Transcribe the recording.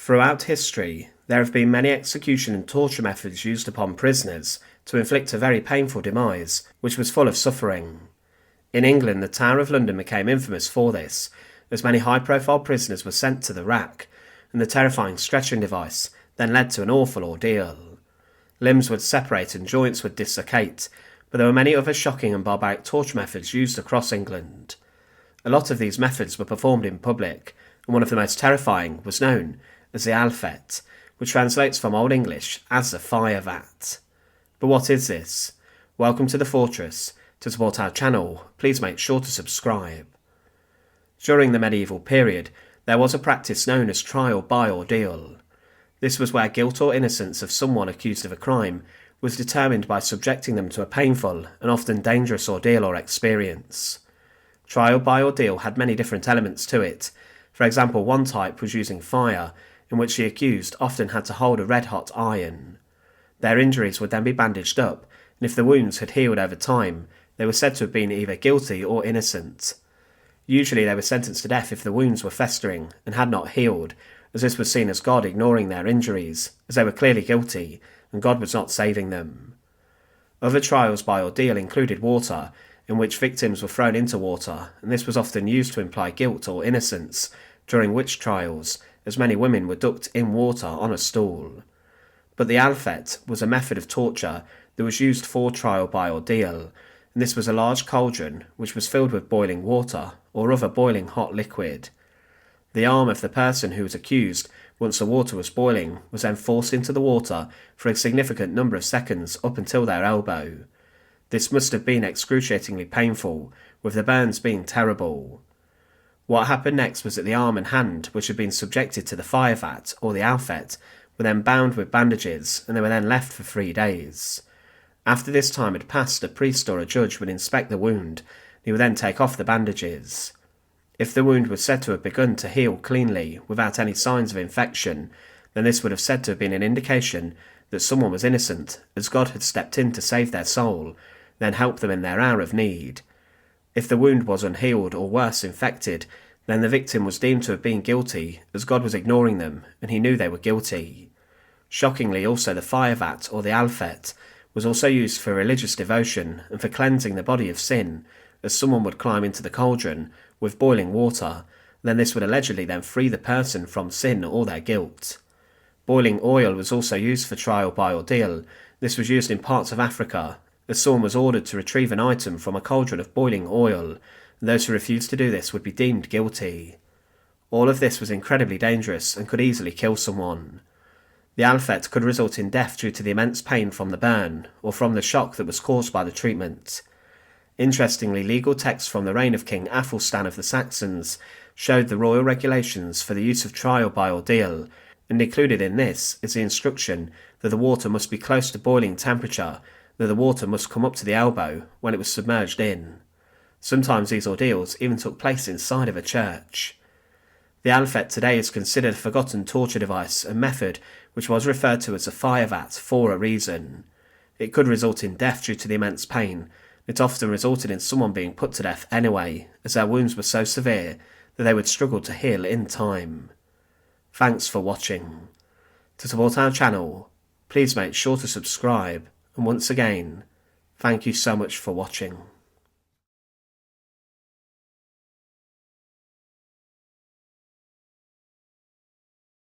Throughout history, there have been many execution and torture methods used upon prisoners to inflict a very painful demise, which was full of suffering. In England, the Tower of London became infamous for this, as many high-profile prisoners were sent to the rack, and the terrifying stretching device then led to an awful ordeal. Limbs would separate and joints would dislocate, but there were many other shocking and barbaric torture methods used across England. A lot of these methods were performed in public, and one of the most terrifying was known as the Alfet, which translates from Old English as the Fire Vat. But what is this? Welcome to the Fortress. To support our channel, please make sure to subscribe. During the medieval period, there was a practice known as trial by ordeal. This was where guilt or innocence of someone accused of a crime was determined by subjecting them to a painful and often dangerous ordeal or experience. Trial by ordeal had many different elements to it. For example, one type was using fire, in which the accused often had to hold a red-hot iron. Their injuries would then be bandaged up, and if the wounds had healed over time, they were said to have been either guilty or innocent. Usually they were sentenced to death if the wounds were festering and had not healed, as this was seen as God ignoring their injuries, as they were clearly guilty, and God was not saving them. Other trials by ordeal included water, in which victims were thrown into water, and this was often used to imply guilt or innocence, during witch trials, as many women were ducked in water on a stool. But the Alfet was a method of torture that was used for trial by ordeal, and this was a large cauldron which was filled with boiling water or other boiling hot liquid. The arm of the person who was accused, once the water was boiling, was then forced into the water for a significant number of seconds up until their elbow. This must have been excruciatingly painful, with the burns being terrible. What happened next was that the arm and hand, which had been subjected to the fire vat or the Alfet, were then bound with bandages, and they were then left for 3 days. After this time had passed, a priest or a judge would inspect the wound, and he would then take off the bandages. If the wound was said to have begun to heal cleanly, without any signs of infection, then this would have said to have been an indication that someone was innocent, as God had stepped in to save their soul, then help them in their hour of need. If the wound was unhealed or worse, infected, then the victim was deemed to have been guilty, as God was ignoring them, and he knew they were guilty. Shockingly, also the fire vat or the Alfet was also used for religious devotion and for cleansing the body of sin, as someone would climb into the cauldron with boiling water, and then this would allegedly then free the person from sin or their guilt. Boiling oil was also used for trial by ordeal. This was used in parts of Africa, as someone was ordered to retrieve an item from a cauldron of boiling oil, and those who refused to do this would be deemed guilty. All of this was incredibly dangerous and could easily kill someone. The Alfet could result in death due to the immense pain from the burn, or from the shock that was caused by the treatment. Interestingly, legal texts from the reign of King Athelstan of the Saxons showed the royal regulations for the use of trial by ordeal, and included in this is the instruction that the water must be close to boiling temperature, that the water must come up to the elbow when it was submerged in. Sometimes these ordeals even took place inside of a church. The Alfet today is considered a forgotten torture device and method which was referred to as a fire vat for a reason. It could result in death due to the immense pain. It often resulted in someone being put to death anyway, as their wounds were so severe that they would struggle to heal in time. Thanks for watching. To support our channel, please make sure to subscribe, and once again, thank you so much for watching.